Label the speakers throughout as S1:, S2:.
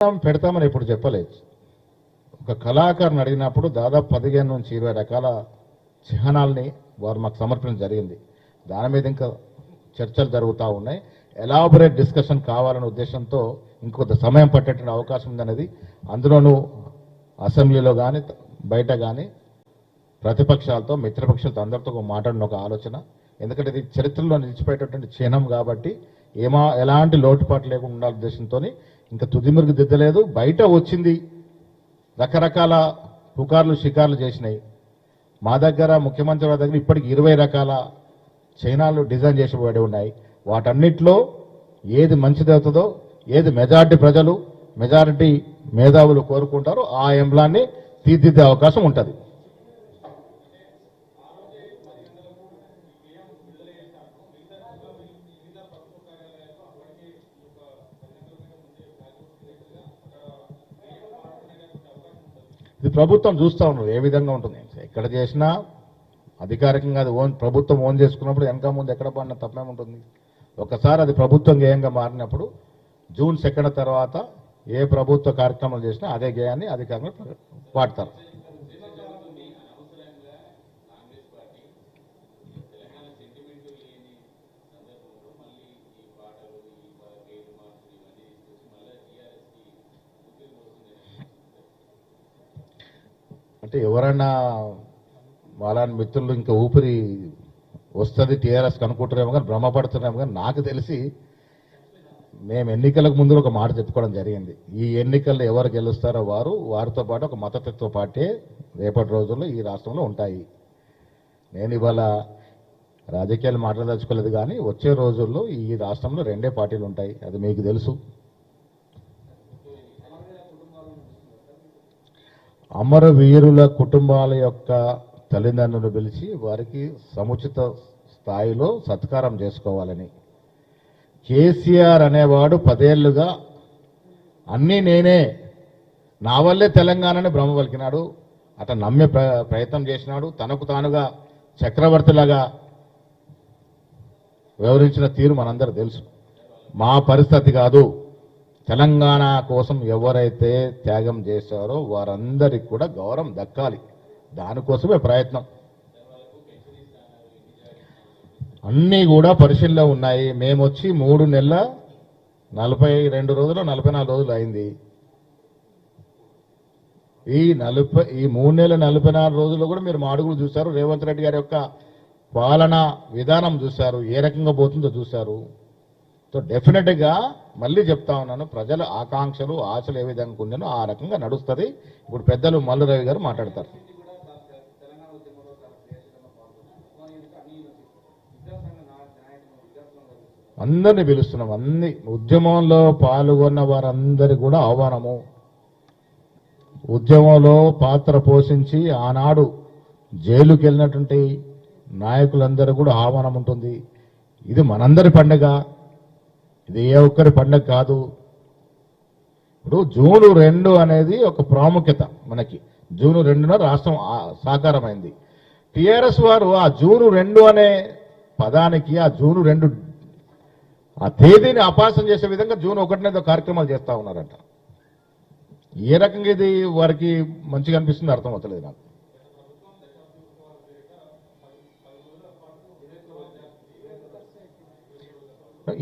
S1: పెడతామని ఇప్పుడు చెప్పలేదు. ఒక కళాకారుని అడిగినప్పుడు దాదాపు 15 నుంచి 20 రకాల చిహ్నాల్ని వారు మాకు సమర్పించడం జరిగింది. దాని మీద ఇంకా చర్చలు జరుగుతూ ఉన్నాయి. ఎలాబొరేట్ డిస్కషన్ కావాలనే ఉద్దేశంతో ఇంకొంత సమయం పట్టేటువంటి అవకాశం ఉందనేది, అందులోనూ అసెంబ్లీలో కానీ బయట కానీ ప్రతిపక్షాలతో మిత్రపక్షాలతో అందరితో మాట్లాడిన ఒక ఆలోచన. ఎందుకంటే ఇది చరిత్రలో నిలిచిపోయేటటువంటి చిహ్నం కాబట్టి ఎలాంటి లోటుపాటు లేకుండా ఉండాల ఉద్దేశంతో ఇంకా తుదిమురుగు దిద్దలేదు. బయట వచ్చింది రకరకాల పుకార్లు షికార్లు చేసినాయి. మా దగ్గర ముఖ్యమంత్రి వారి దగ్గర ఇప్పటికి 20 రకాల చైనాలు డిజైన్ చేసి పడి ఉన్నాయి. వాటన్నిటిలో ఏది మంచిది అవుతుందో, ఏది మెజారిటీ మేధావులు కోరుకుంటారో ఆ ఎంబ్లాన్ని తీర్చిదిద్దే అవకాశం ఉంటుంది. ఇది ప్రభుత్వం చూస్తూ ఉన్నారు ఏ విధంగా ఉంటుంది. ఎక్కడ చేసినా అధికారికంగా అది ప్రభుత్వం ఓన్ చేసుకున్నప్పుడు వెనక ముందు ఎక్కడ పడిన తప్పేముంటుంది. ఒకసారి అది ప్రభుత్వం గేయంగా మారినప్పుడు జూన్ 2 తర్వాత ఏ ప్రభుత్వ కార్యక్రమాలు చేసినా అదే గేయాన్ని అధికారంగా పాడతారు. అంటే ఎవరైనా వాళ్ళని మిత్రులు ఇంకా ఊపిరి వస్తుంది టీఆర్ఎస్ కనుక్కుంటారేమో కానీ భ్రమపడుతున్నామో కానీ నాకు తెలిసి మేము ఎన్నికలకు ముందు ఒక మాట చెప్పుకోవడం జరిగింది. ఈ ఎన్నికల్లో ఎవరు గెలుస్తారో వారితో పాటు ఒక మతతత్వ పార్టీ రేపటి రోజుల్లో ఈ రాష్ట్రంలో ఉంటాయి. నేను ఇవాళ రాజకీయాలు మాట్లాడదలుచుకోలేదు కానీ వచ్చే రోజుల్లో ఈ రాష్ట్రంలో 2 పార్టీలు ఉంటాయి. అది మీకు తెలుసు. అమరవీరుల కుటుంబాల యొక్క తల్లిదండ్రులను పిలిచి వారికి సముచిత స్థాయిలో సత్కారం చేసుకోవాలని. కేసీఆర్ అనేవాడు 10 ఏళ్లుగా అన్నీ నేనే, నా వల్లే తెలంగాణని భ్రమ పలికినాడు. అతను నమ్మే ప్రయత్నం చేసినాడు. తనకు తానుగా చక్రవర్తిలాగా వ్యవహరించిన తీరు మనందరూ తెలుసు. మా పరిస్థితి కాదు. తెలంగాణ కోసం ఎవరైతే త్యాగం చేశారో వారందరికీ కూడా గౌరవం దక్కాలి. దానికోసమే ప్రయత్నం. అన్నీ కూడా పరిశీలనలో ఉన్నాయి. మేము వచ్చి 3 నెలల 42 రోజులు 44 రోజులు అయింది. ఈ 3 నెలల 44 రోజుల్లో కూడా మీరు మా అడుగులు చూశారు. రేవంత్ రెడ్డి గారి యొక్క పాలనా విధానం చూశారు. ఏ రకంగా పోతుందో చూశారు. సో డెఫినెట్గా మళ్ళీ చెప్తా ఉన్నాను, ప్రజల ఆకాంక్షలు ఆశలు ఏ విధంగా ఉన్నాయో ఆ రకంగా నడుస్తుంది. ఇప్పుడు పెద్దలు మల్లురవి గారు మాట్లాడతారు. అందరినీ పిలుస్తున్నాం. అన్ని ఉద్యమంలో పాల్గొన్న వారందరి కూడా ఆహ్వానము. ఉద్యమంలో పాత్ర పోషించి ఆనాడు జైలుకి వెళ్ళినటువంటి నాయకులందరూ కూడా ఆహ్వానం ఉంటుంది. ఇది మనందరి పండుగ. ఇది ఏ ఒక్కరి పండుగ కాదు. ఇప్పుడు జూన్ 2 అనేది ఒక ప్రాముఖ్యత మనకి. జూన్ 2న రాష్ట్రం సాకారమైంది. టీఆర్ఎస్ వారు ఆ జూన్ 2 అనే పదానికి ఆ జూన్ 2 ఆ తేదీని అపాసం చేసే విధంగా జూన్ 1 కార్యక్రమాలు చేస్తూ ఉన్నారంట. ఏ రకంగా ఇది వారికి మంచిగా అనిపిస్తుంది అర్థం అవుతలేదు నాకు.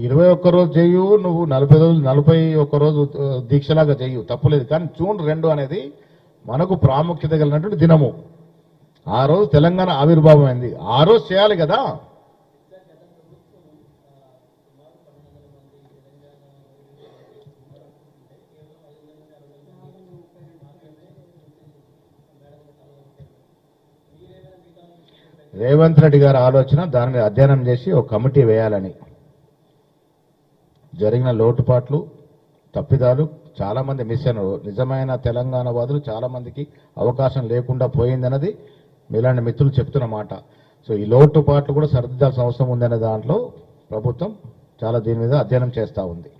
S1: ఇరవై 21 రోజు చేయు, నువ్వు 40 రోజులు 41 రోజు దీక్షలాగా చేయు, తప్పులేదు. కానీ జూన్ 2 అనేది మనకు ప్రాముఖ్యత కలిగినటువంటి దినము. ఆ రోజు తెలంగాణ ఆవిర్భావం అయింది. ఆ రోజు చేయాలి కదా. రేవంత్ రెడ్డి గారి ఆలోచన దానిని అధ్యయనం చేసి ఒక కమిటీ వేయాలని. జరిగిన లోటుపాట్లు తప్పిదాలు చాలా మంది మిస్ అయినారు. నిజమైన తెలంగాణ వాదులు చాలా మందికి అవకాశం లేకుండా పోయిందన్నది మీలాంటి మిత్రులు చెప్తున్న మాట. సో ఈ లోటుపాట్లు కూడా సరిదిద్దాల్సిన అవసరం ఉందనే దాంట్లో ప్రభుత్వం చాలా దీని మీద అధ్యయనం చేస్తూ ఉంది.